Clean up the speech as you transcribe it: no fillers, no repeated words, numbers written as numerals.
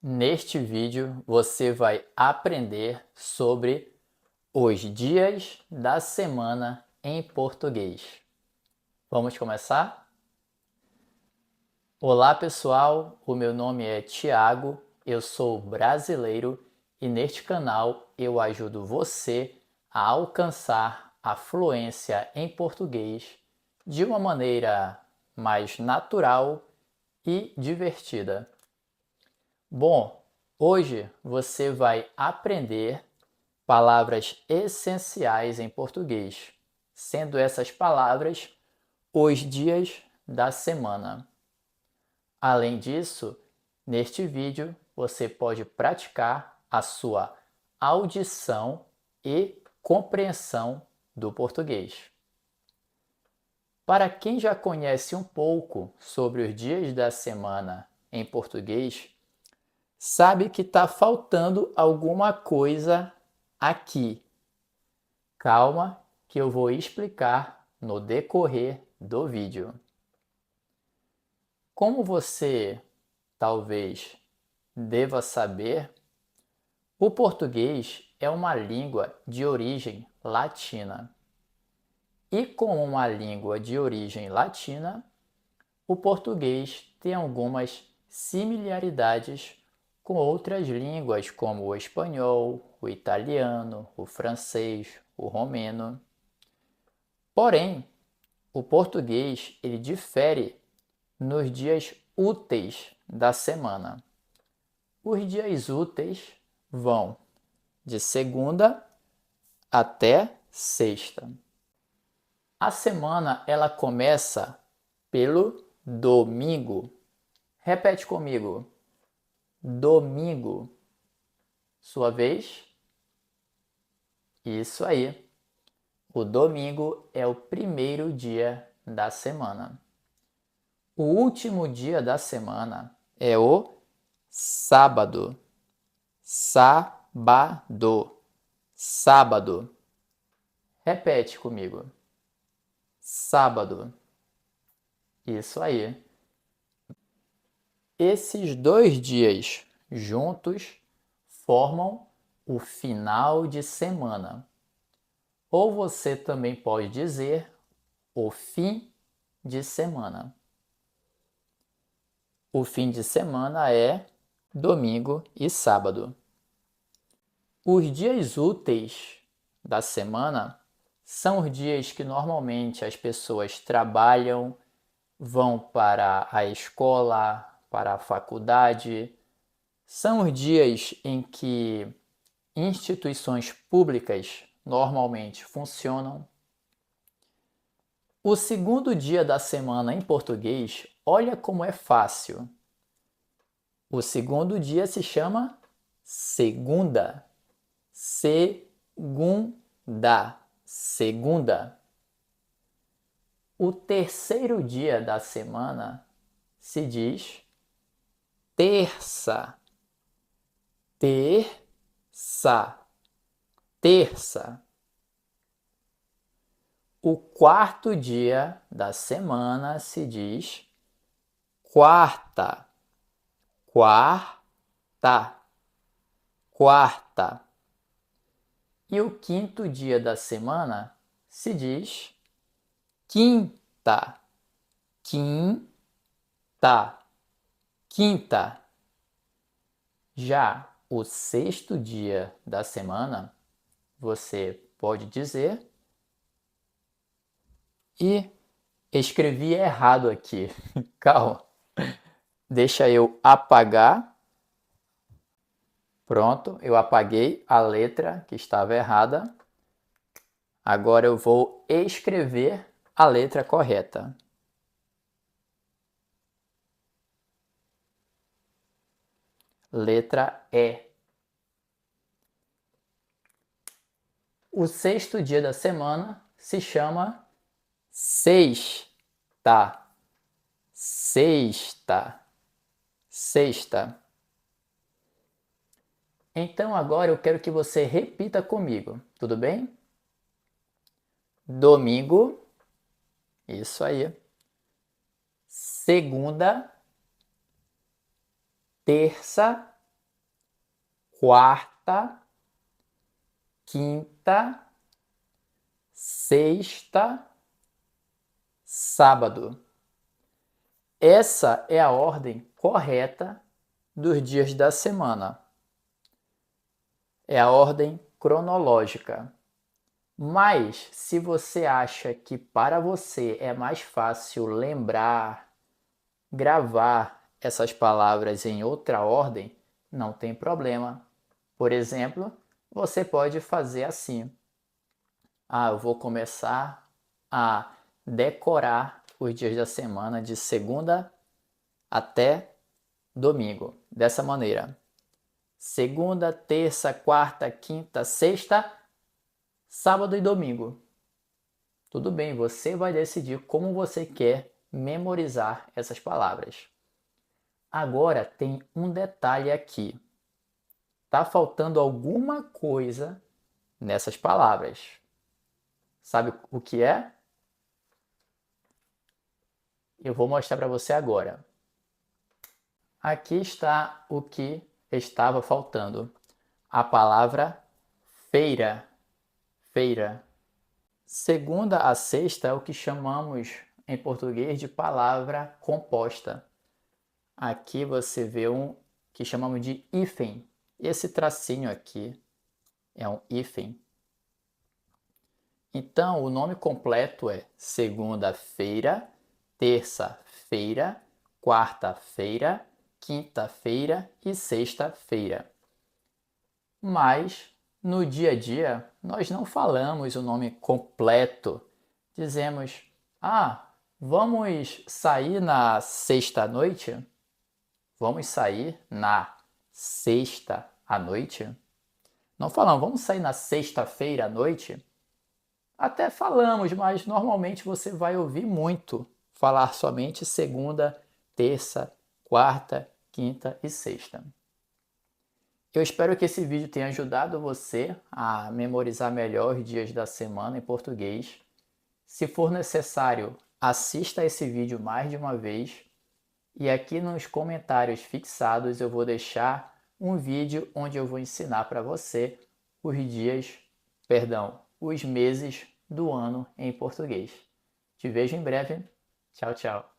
Neste vídeo você vai aprender sobre os dias da semana em português. Vamos começar? Olá pessoal, o meu nome é Tiago, eu sou brasileiro e neste canal eu ajudo você a alcançar a fluência em português de uma maneira mais natural e divertida. Bom, hoje você vai aprender palavras essenciais em português, sendo essas palavras os dias da semana. Além disso, neste vídeo você pode praticar a sua audição e compreensão do português. Para quem já conhece um pouco sobre os dias da semana em português, sabe que está faltando alguma coisa aqui. Calma que eu vou explicar no decorrer do vídeo. Como você talvez deva saber, o português é uma língua de origem latina. E como uma língua de origem latina, o português tem algumas similaridades com outras línguas como o espanhol, o italiano, o francês, o romeno. Porém, o português ele difere nos dias úteis da semana. Os dias úteis vão de segunda até sexta. A semana ela começa pelo domingo. Repete comigo. Domingo. Sua vez? Isso aí. O domingo é o primeiro dia da semana. O último dia da semana é o sábado. Sábado. Sábado. Repete comigo. Sábado. Isso aí. Esses dois dias juntos formam o final de semana. Ou você também pode dizer o fim de semana. O fim de semana é domingo e sábado. Os dias úteis da semana são os dias que normalmente as pessoas trabalham, vão para a escola, para a faculdade. São os dias em que instituições públicas normalmente funcionam. O segundo dia da semana em português, olha como é fácil. O segundo dia se chama segunda. Segunda. Segunda. O terceiro dia da semana se diz terça. Terça. Terça. O quarto dia da semana se diz quarta. Quarta. Quarta. E o quinto dia da semana se diz quinta. Quinta. Quinta. Já o sexto dia da semana, você pode dizer e escrevi errado aqui. Calma. Deixa eu apagar. Pronto, eu apaguei a letra que estava errada. Agora eu vou escrever a letra correta. Letra E. O sexto dia da semana se chama sexta. Sexta. Sexta. Então agora eu quero que você repita comigo, tudo bem? Domingo. Isso aí. Segunda. Terça. quarta, quinta, sexta, sábado. Essa é a ordem correta dos dias da semana. É a ordem cronológica. Mas, se você acha que para você é mais fácil lembrar, gravar essas palavras em outra ordem, não tem problema. Por exemplo, você pode fazer assim. Eu vou começar a decorar os dias da semana de segunda até domingo. Dessa maneira. Segunda, terça, quarta, quinta, sexta, sábado e domingo. Tudo bem, você vai decidir como você quer memorizar essas palavras. Agora tem um detalhe aqui. Tá faltando alguma coisa nessas palavras. Sabe o que é? Eu vou mostrar para você agora. Aqui está o que estava faltando. A palavra feira. Feira. Segunda a sexta é o que chamamos em português de palavra composta. Aqui você vê um que chamamos de hífen. Esse tracinho aqui é um hífen. Então, o nome completo é segunda-feira, terça-feira, quarta-feira, quinta-feira e sexta-feira. Mas, no dia a dia, nós não falamos o nome completo. Dizemos, vamos sair na sexta-noite? Vamos sair na sexta à noite? Não falamos, vamos sair na sexta-feira à noite? Até falamos, mas normalmente você vai ouvir muito falar somente segunda, terça, quarta, quinta e sexta. Eu espero que esse vídeo tenha ajudado você a memorizar melhor os dias da semana em português. Se for necessário, assista esse vídeo mais de uma vez. E aqui nos comentários fixados eu vou deixar um vídeo onde eu vou ensinar para você os meses do ano em português. Te vejo em breve. Tchau, tchau.